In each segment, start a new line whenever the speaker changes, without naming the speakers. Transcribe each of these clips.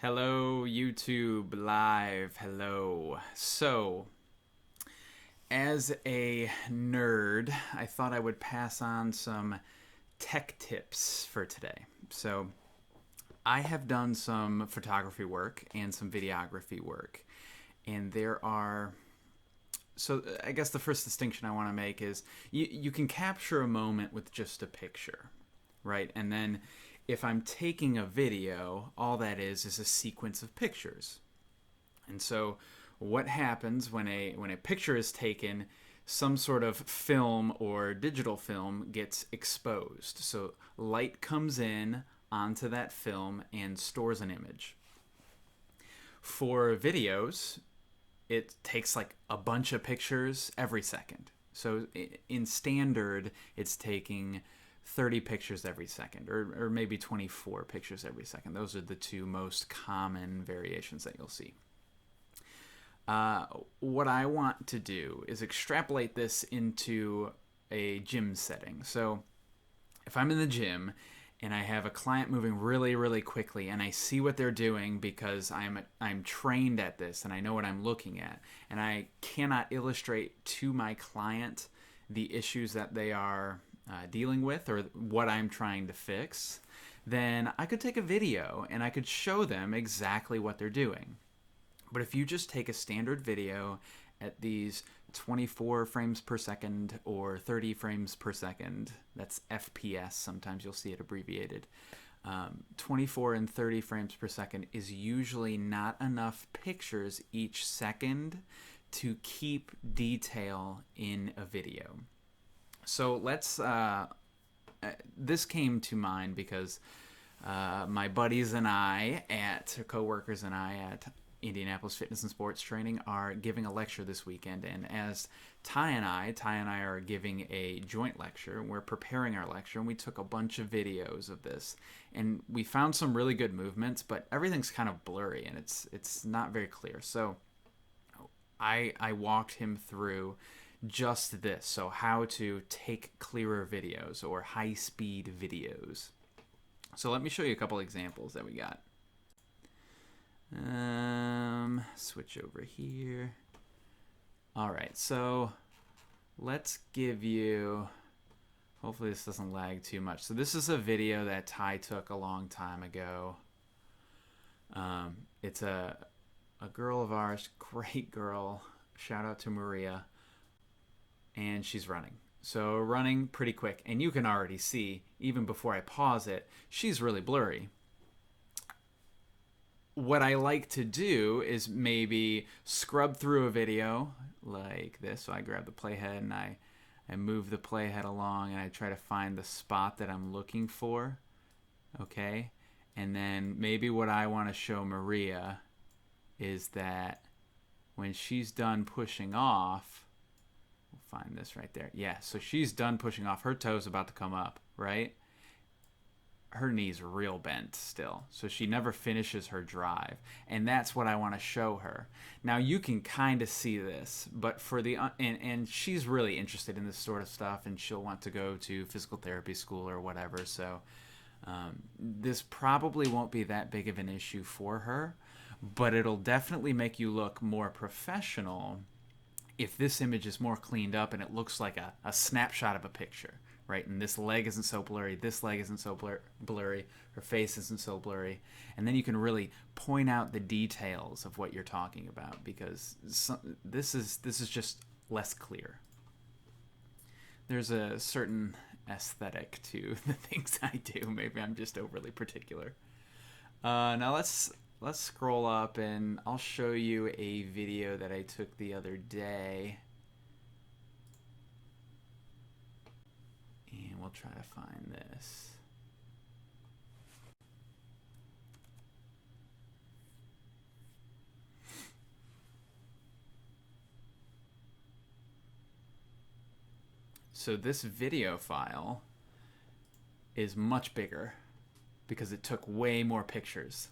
Hello, YouTube Live. Hello. So, as a nerd, I thought I would pass on some tech tips for today. So, I have done some photography work and some videography work, and there are. So, I guess the first distinction I want to make is you can capture a moment with just a picture, right? And then if I'm taking a video, all that is a sequence of pictures. And so what happens when a picture is taken, some sort of film or digital film gets exposed. So light comes in onto that film and stores an image. For videos, it takes like a bunch of pictures every second. So in standard, it's taking 30 pictures every second, or maybe 24 pictures every second. Those are the two most common variations that you'll see. What I want to do is extrapolate this into a gym setting. So if I'm in the gym and I have a client moving really, really quickly, and I see what they're doing because I'm trained at this and I know what I'm looking at, and I cannot illustrate to my client the issues that they are dealing with or what I'm trying to fix, then I could take a video and I could show them exactly what they're doing. But if you just take a standard video at these 24 frames per second or 30 frames per second, that's FPS, sometimes you'll see it abbreviated, 24 and 30 frames per second is usually not enough pictures each second to keep detail in a video. So let's, this came to mind because my buddies and I co-workers and I at Indianapolis Fitness and Sports Training are giving a lecture this weekend. And as Ty and I are giving a joint lecture, and we're preparing our lecture, and we took a bunch of videos of this. And we found some really good movements, but everything's kind of blurry and it's not very clear. So I walked him through just this. So how to take clearer videos or high-speed videos. So let me show you a couple examples that we got. Switch over here. All right, so let's give you, hopefully this doesn't lag too much. So this is a video that Ty took a long time ago. It's a girl of ours, great girl. Shout out to Maria. And she's running. So running pretty quick. And you can already see, even before I pause it, she's really blurry. What I like to do is maybe scrub through a video like this. So I grab the playhead and I move the playhead along and I try to find the spot that I'm looking for. Okay? And then maybe what I want to show Maria is that when she's done pushing off, find this right there. Yeah, so she's done pushing off. Her toe's about to come up, right? Her knee's real bent still. So she never finishes her drive. And that's what I want to show her. Now you can kind of see this, but for the and she's really interested in this sort of stuff, and she'll want to go to physical therapy school or whatever. So this probably won't be that big of an issue for her, but it'll definitely make you look more professional if this image is more cleaned up and it looks like a snapshot of a picture, right? And this leg isn't so blurry, this leg isn't so blurry, her face isn't so blurry. And then you can really point out the details of what you're talking about, because this is just less clear. There's a certain aesthetic to the things I do. Maybe I'm just overly particular. Now let's scroll up and I'll show you a video that I took the other day. And we'll try to find this. So this video file is much bigger because it took way more pictures.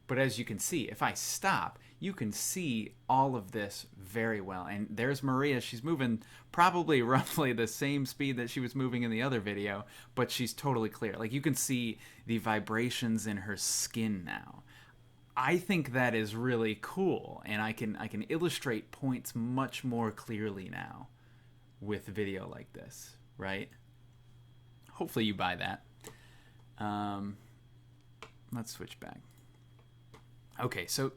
But as you can see, if I stop, you can see all of this very well. And there's Maria. She's moving probably roughly the same speed that she was moving in the other video, but she's totally clear. Like, you can see the vibrations in her skin now. I think that is really cool, and I can illustrate points much more clearly now with video like this, right? Hopefully you buy that. Let's switch back. Okay, so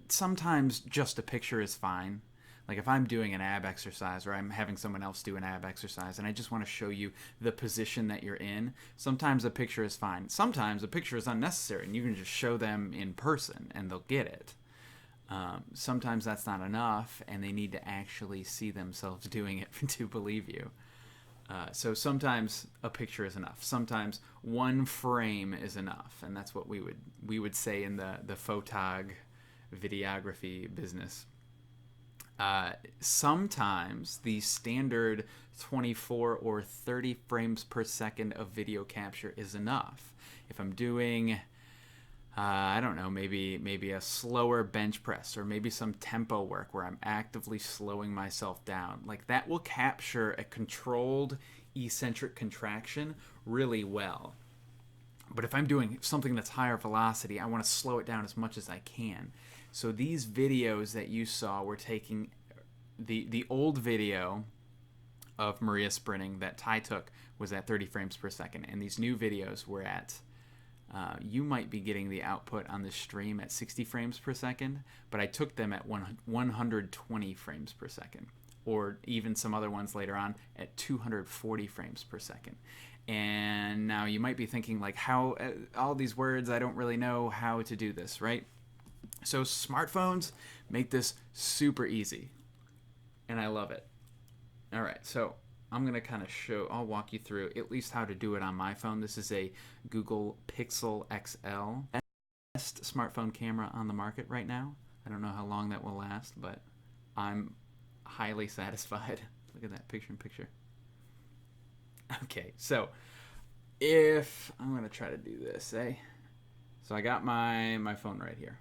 sometimes just a picture is fine. Like if I'm doing an ab exercise or I'm having someone else do an ab exercise and I just want to show you the position that you're in, sometimes a picture is fine. Sometimes a picture is unnecessary and you can just show them in person and they'll get it. Sometimes that's not enough and they need to actually see themselves doing it to believe you. So sometimes a picture is enough. Sometimes one frame is enough, and that's what we would say in the photog videography business. Sometimes the standard 24 or 30 frames per second of video capture is enough. If I'm doing, I don't know, maybe a slower bench press or maybe some tempo work where I'm actively slowing myself down, like that will capture a controlled eccentric contraction really well. But if I'm doing something that's higher velocity, I want to slow it down as much as I can. So these videos that you saw were taking the old video of Maria sprinting that Ty took was at 30 frames per second, and these new videos were at you might be getting the output on the stream at 60 frames per second, but I took them at 120 frames per second, or even some other ones later on at 240 frames per second. And now you might be thinking, like, how all these words, I don't really know how to do this, right? So smartphones make this super easy, and I love it. All right, so I'm going to kind of I'll walk you through at least how to do it on my phone. This is a Google Pixel XL, best smartphone camera on the market right now. I don't know how long that will last, but I'm highly satisfied. Look at that picture-in-picture. Okay, so if I'm going to try to do this, so I got my phone right here.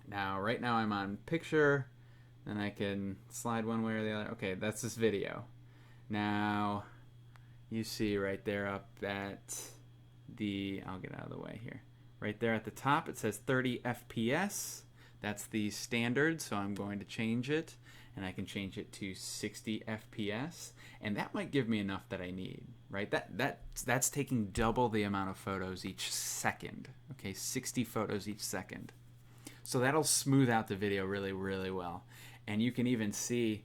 Now, right now I'm on picture, and I can slide one way or the other. Okay, that's this video. Now, you see right there up at I'll get out of the way here. Right there at the top, it says 30 FPS. That's the standard, so I'm going to change it, and I can change it to 60 FPS, and that might give me enough that I need, right? That's taking double the amount of photos each second, okay? 60 photos each second. So that'll smooth out the video really, really well. And you can even see,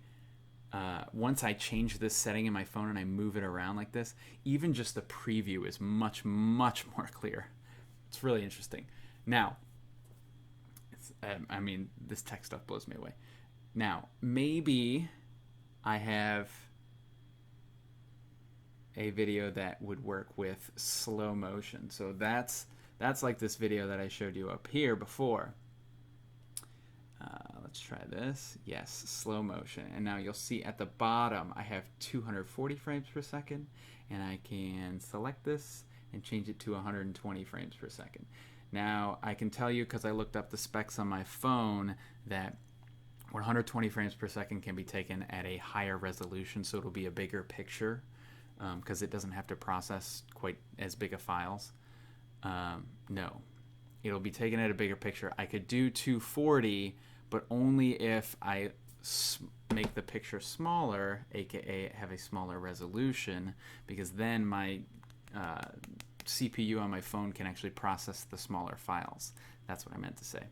once I change this setting in my phone and I move it around like this, even just the preview is much, much more clear. It's really interesting. Now, this tech stuff blows me away. Now, maybe I have a video that would work with slow motion. So that's like this video that I showed you up here before. Let's try this. Yes, slow motion. And now you'll see at the bottom I have 240 frames per second, and I can select this and change it to 120 frames per second. Now I can tell you, because I looked up the specs on my phone, that 120 frames per second can be taken at a higher resolution, so it'll be a bigger picture because it doesn't have to process quite as big of files. No, it'll be taken at a bigger picture. I could do 240, but only if I make the picture smaller, aka have a smaller resolution, because then my CPU on my phone can actually process the smaller files. That's what I meant to say.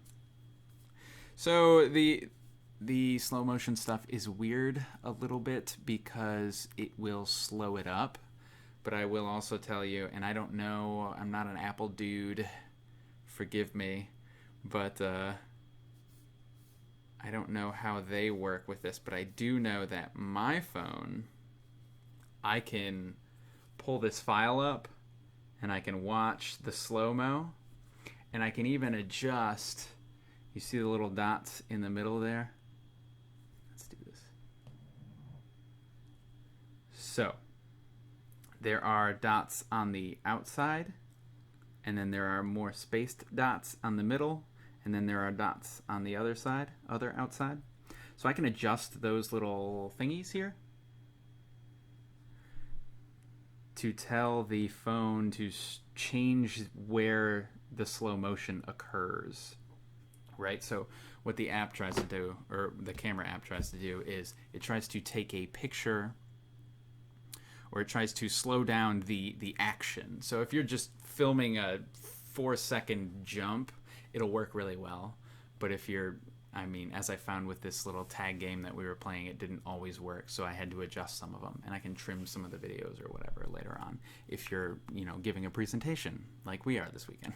So the slow motion stuff is weird a little bit because it will slow it up, but I will also tell you, and I don't know, I'm not an Apple dude, forgive me, but I don't know how they work with this, but I do know that my phone, I can pull this file up and I can watch the slow-mo, and I can even adjust. You see the little dots in the middle there? Let's do this. So there are dots on the outside, and then there are more spaced dots on the middle, and then there are dots on the other outside. So I can adjust those little thingies here to tell the phone to change where the slow motion occurs, right? So what the app tries to do, or the camera app tries to do, is it tries to take a picture, or it tries to slow down the action. So if you're just filming a 4-second jump, it'll work really well. But if you're, I mean, as I found with this little tag game that we were playing, it didn't always work, so I had to adjust some of them, and I can trim some of the videos or whatever later on if you're, giving a presentation like we are this weekend.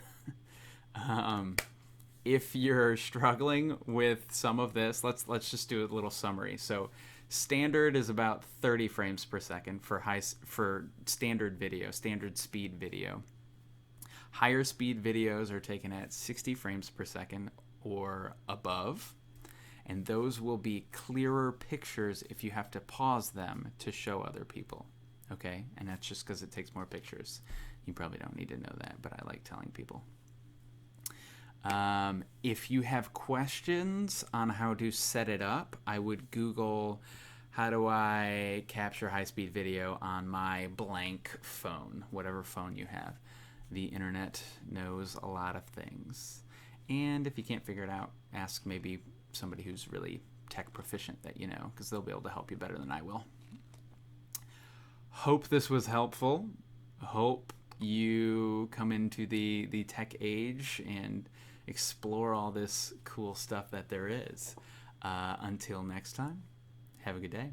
If you're struggling with some of this, let's just do a little summary. So standard is about 30 frames per second for standard video, standard speed video. Higher speed videos are taken at 60 frames per second or above, and those will be clearer pictures if you have to pause them to show other people. Okay? And that's just because it takes more pictures. You probably don't need to know that, but I like telling people. If you have questions on how to set it up, I would Google, how do I capture high-speed video on my blank phone, whatever phone you have. The internet knows a lot of things. And if you can't figure it out, ask maybe somebody who's really tech proficient that you know, because they'll be able to help you better than I will. Hope this was helpful. Hope you come into the tech age and explore all this cool stuff that there is. Until next time, have a good day.